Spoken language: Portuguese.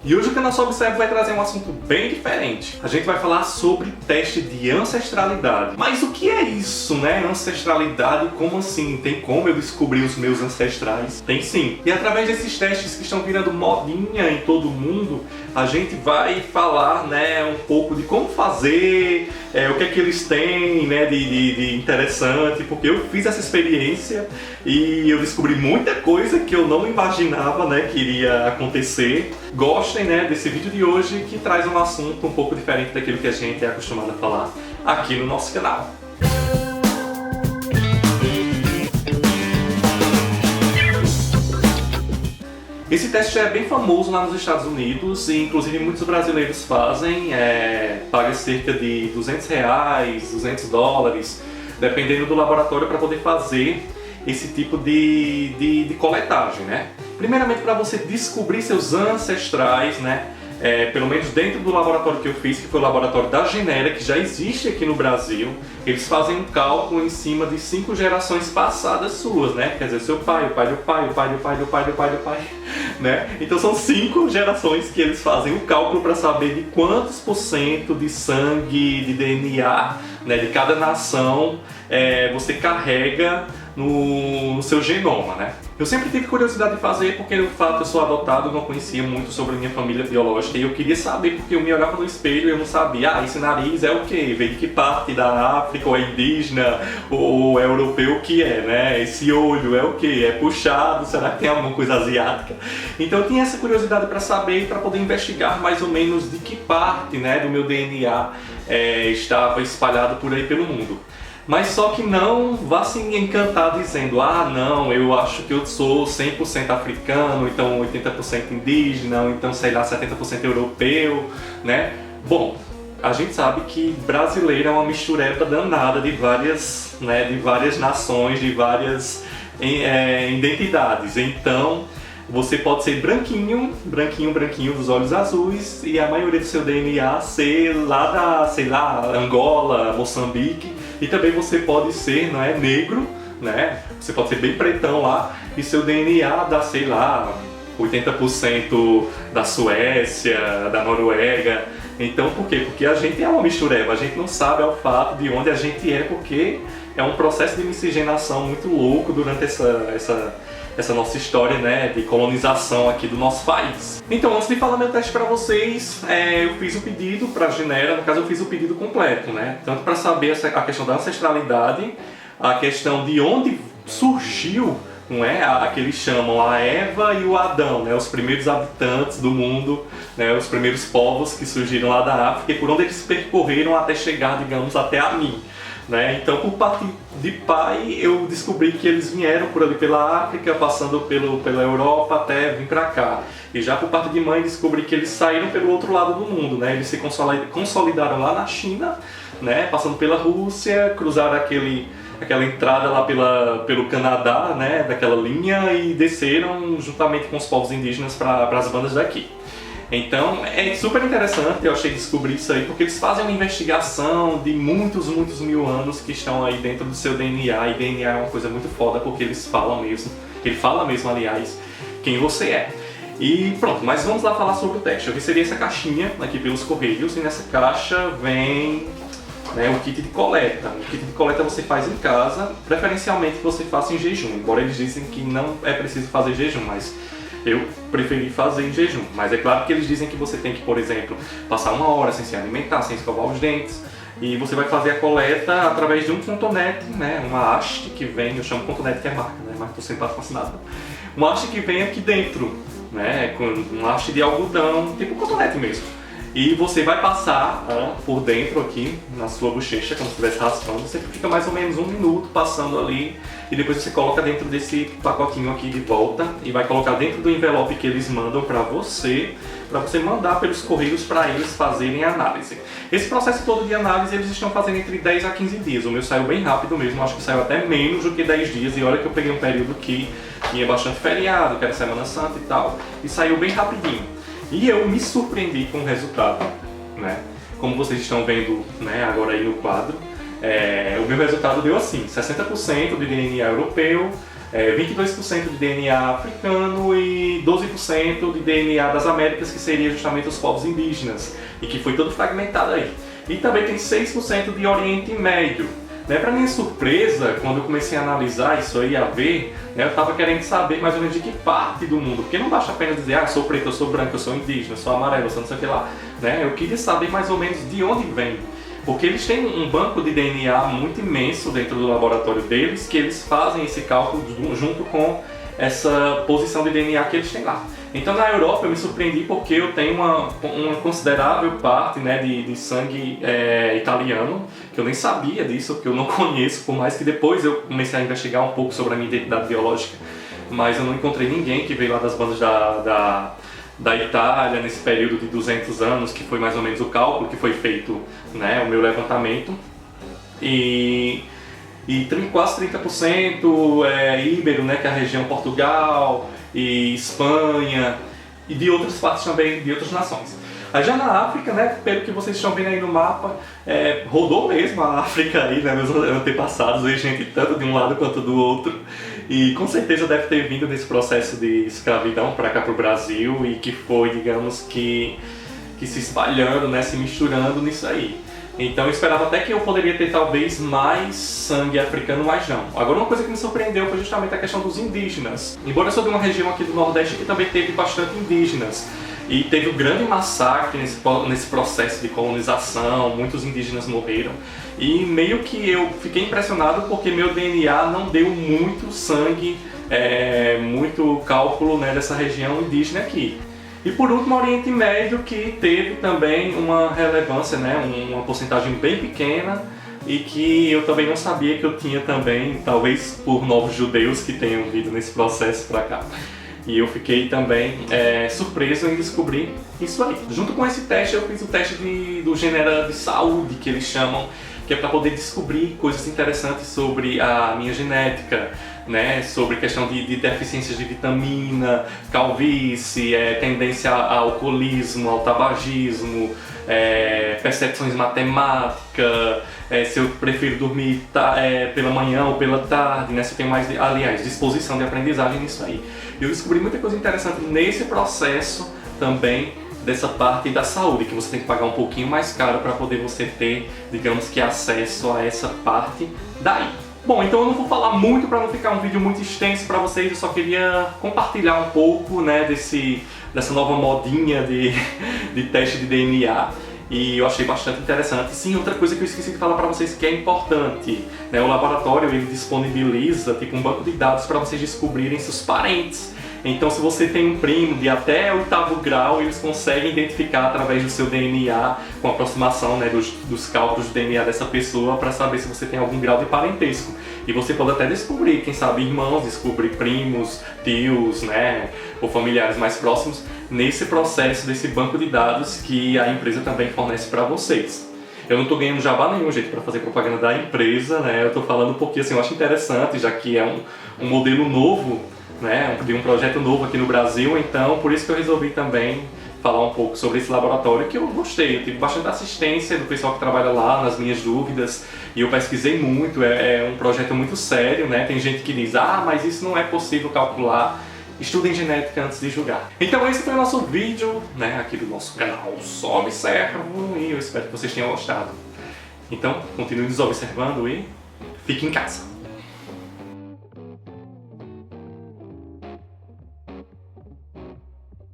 E hoje o canal Só Observe vai trazer um assunto bem diferente. A gente vai falar sobre teste de ancestralidade. Mas o que é isso, né? Ancestralidade, como assim? Tem como eu descobrir os meus ancestrais? Tem sim. E através desses testes que estão virando modinha em todo mundo, a gente vai falar, né, um pouco de como fazer, o que é que eles têm, né, de interessante, porque eu fiz essa experiência e eu descobri muita coisa que eu não imaginava, né, que iria acontecer. Gostem, né, desse vídeo de hoje, que traz um assunto um pouco diferente daquilo que a gente é acostumado a falar aqui no nosso canal. Esse teste é bem famoso lá nos Estados Unidos e inclusive muitos brasileiros fazem, paga cerca de R$200, $200, dependendo do laboratório, para poder fazer esse tipo de coletagem, né? Primeiramente, para você descobrir seus ancestrais, né? Pelo menos dentro do laboratório que eu fiz, que foi o laboratório da Genera, que já existe aqui no Brasil, eles fazem um cálculo em cima de 5 gerações passadas suas, né? Quer dizer, seu pai, o pai do pai, o pai do pai do pai do pai do pai, né? Então são 5 gerações que eles fazem o cálculo para saber de quantos % de sangue, de DNA, né, de cada nação você carrega no seu genoma, né? Eu sempre tive curiosidade de fazer porque, de fato, eu sou adotado, eu não conhecia muito sobre a minha família biológica e eu queria saber porque eu me olhava no espelho e eu não sabia, esse nariz é o quê? Veio de que parte da África, ou é indígena, ou é europeu, o que é, né? Esse olho é o quê? É puxado? Será que tem alguma coisa asiática? Então eu tinha essa curiosidade para saber e para poder investigar mais ou menos de que parte, né, do meu DNA estava espalhado por aí pelo mundo. Mas só que não vá se encantar dizendo, não, eu acho que eu sou 100% africano, então 80% indígena, ou então, sei lá, 70% europeu, né? Bom, a gente sabe que brasileiro é uma mistureba danada de várias, né, de várias nações, de várias identidades. Então, você pode ser branquinho, dos olhos azuis e a maioria do seu DNA ser lá da, sei lá, Angola, Moçambique. E também você pode ser, não é, negro, né? Você pode ser bem pretão lá e seu DNA dá, sei lá, 80% da Suécia, da Noruega. Então, por quê? Porque a gente é uma mistureba, a gente não sabe ao fato de onde a gente é, porque é um processo de miscigenação muito louco durante essa nossa história, né, de colonização aqui do nosso país. Então, antes de falar meu teste para vocês, eu fiz o pedido para a Genera, no caso eu fiz o pedido completo, né, tanto para saber a questão da ancestralidade, a questão de onde surgiu, não é, a que eles chamam a Eva e o Adão, né, os primeiros habitantes do mundo, né, os primeiros povos que surgiram lá da África e por onde eles percorreram até chegar, digamos, até a mim. Né? Então, por parte de pai, eu descobri que eles vieram por ali pela África, passando pela Europa até vir para cá. E já por parte de mãe, descobri que eles saíram pelo outro lado do mundo, né? Eles se consolidaram lá na China, né? Passando pela Rússia, cruzaram aquela entrada lá pelo Canadá, né? Daquela linha, e desceram juntamente com os povos indígenas para as bandas daqui. Então é super interessante, eu achei descobrir isso aí, porque eles fazem uma investigação de muitos mil anos que estão aí dentro do seu DNA, e DNA é uma coisa muito foda porque ele fala mesmo, aliás, quem você é. E pronto, mas vamos lá falar sobre o teste. Eu recebi essa caixinha aqui pelos correios e nessa caixa vem, né, o kit de coleta. O kit de coleta você faz em casa, preferencialmente que você faça em jejum, embora eles dizem que não é preciso fazer jejum, mas eu preferi fazer em jejum, mas é claro que eles dizem que você tem que, por exemplo, passar 1 hora sem se alimentar, sem escovar os dentes, e você vai fazer a coleta através de um cotonete, né, uma haste que vem, eu chamo cotonete que é marca, né, mas estou sem patrocinado, uma haste que vem aqui dentro, né, com uma haste de algodão, tipo cotonete mesmo. E você vai passar por dentro aqui, na sua bochecha, como se estivesse raspando. Você fica mais ou menos 1 minuto passando ali. E depois você coloca dentro desse pacotinho aqui de volta. E vai colocar dentro do envelope que eles mandam para você mandar pelos correios para eles fazerem a análise. Esse processo todo de análise eles estão fazendo entre 10 a 15 dias. O meu saiu bem rápido mesmo, acho que saiu até menos do que 10 dias. E olha que eu peguei um período que tinha bastante feriado, que era Semana Santa e tal. E saiu bem rapidinho. E eu me surpreendi com o resultado, né? Como vocês estão vendo, né, agora aí no quadro, o meu resultado deu assim, 60% de DNA europeu, 22% de DNA africano e 12% de DNA das Américas, que seria justamente os povos indígenas, e que foi todo fragmentado aí. E também tem 6% de Oriente Médio. Para minha surpresa, quando eu comecei a analisar isso aí, a ver, eu estava querendo saber mais ou menos de que parte do mundo, porque não basta apenas dizer, eu sou preto, eu sou branco, eu sou indígena, eu sou amarelo, eu sou não sei o que lá. Eu queria saber mais ou menos de onde vem. Porque eles têm um banco de DNA muito imenso dentro do laboratório deles, que eles fazem esse cálculo junto com essa posição de DNA que eles têm lá. Então na Europa eu me surpreendi porque eu tenho uma considerável parte, de sangue italiano, que eu nem sabia disso, que eu não conheço, por mais que depois eu comecei a investigar um pouco sobre a minha identidade biológica, mas eu não encontrei ninguém que veio lá das bandas da Itália nesse período de 200 anos, que foi mais ou menos o cálculo que foi feito, o meu levantamento. E quase 30% é íbero, que é a região Portugal e Espanha e de outras partes também, de outras nações. Aí já na África, pelo que vocês estão vendo aí no mapa, rodou mesmo a África aí, meus antepassados, veio gente tanto de um lado quanto do outro. E com certeza deve ter vindo nesse processo de escravidão para cá para o Brasil e que foi, digamos que se espalhando, se misturando nisso aí. Então eu esperava até que eu poderia ter talvez mais sangue africano, mas não. Agora uma coisa que me surpreendeu foi justamente a questão dos indígenas. Embora eu sou de uma região aqui do Nordeste que também teve bastante indígenas, e teve um grande massacre nesse processo de colonização, muitos indígenas morreram, e meio que eu fiquei impressionado porque meu DNA não deu muito sangue, muito cálculo dessa região indígena aqui. E por último, o Oriente Médio, que teve também uma relevância, uma porcentagem bem pequena, e que eu também não sabia que eu tinha também, talvez por novos judeus que tenham vindo nesse processo para cá. E eu fiquei também surpreso em descobrir isso aí. Junto com esse teste, eu fiz o teste do Genera de Saúde, que eles chamam, que é para poder descobrir coisas interessantes sobre a minha genética, sobre questão de deficiências de vitamina, calvície, tendência ao alcoolismo, ao tabagismo, percepções matemáticas, se eu prefiro dormir pela manhã ou pela tarde, se eu tenho mais, aliás, disposição de aprendizagem nisso aí. Eu descobri muita coisa interessante nesse processo também, dessa parte da saúde, que você tem que pagar um pouquinho mais caro para poder você ter, digamos que, acesso a essa parte daí. Bom, então eu não vou falar muito para não ficar um vídeo muito extenso para vocês, eu só queria compartilhar um pouco dessa nova modinha de teste de DNA. E eu achei bastante interessante. Sim, outra coisa que eu esqueci de falar para vocês que é importante, o laboratório ele disponibiliza um banco de dados para vocês descobrirem seus parentes. Então, se você tem um primo de até 8º grau, eles conseguem identificar através do seu DNA, com aproximação dos cálculos de DNA dessa pessoa, para saber se você tem algum grau de parentesco. E você pode até descobrir, quem sabe, irmãos, descobrir primos, tios, ou familiares mais próximos, nesse processo desse banco de dados que a empresa também fornece para vocês. Eu não estou ganhando jabá nenhum, gente, para fazer propaganda da empresa, Eu estou falando porque eu acho interessante, já que é um modelo novo, de um projeto novo aqui no Brasil, então por isso que eu resolvi também falar um pouco sobre esse laboratório, que eu gostei. Eu tive bastante assistência do pessoal que trabalha lá nas minhas dúvidas, e eu pesquisei muito, é um projeto muito sério, Tem gente que diz, mas isso não é possível calcular. Estudem genética antes de julgar. Então esse foi o nosso vídeo, aqui do nosso canal Só Observo, e eu espero que vocês tenham gostado. Então, continue nos observando e fique em casa.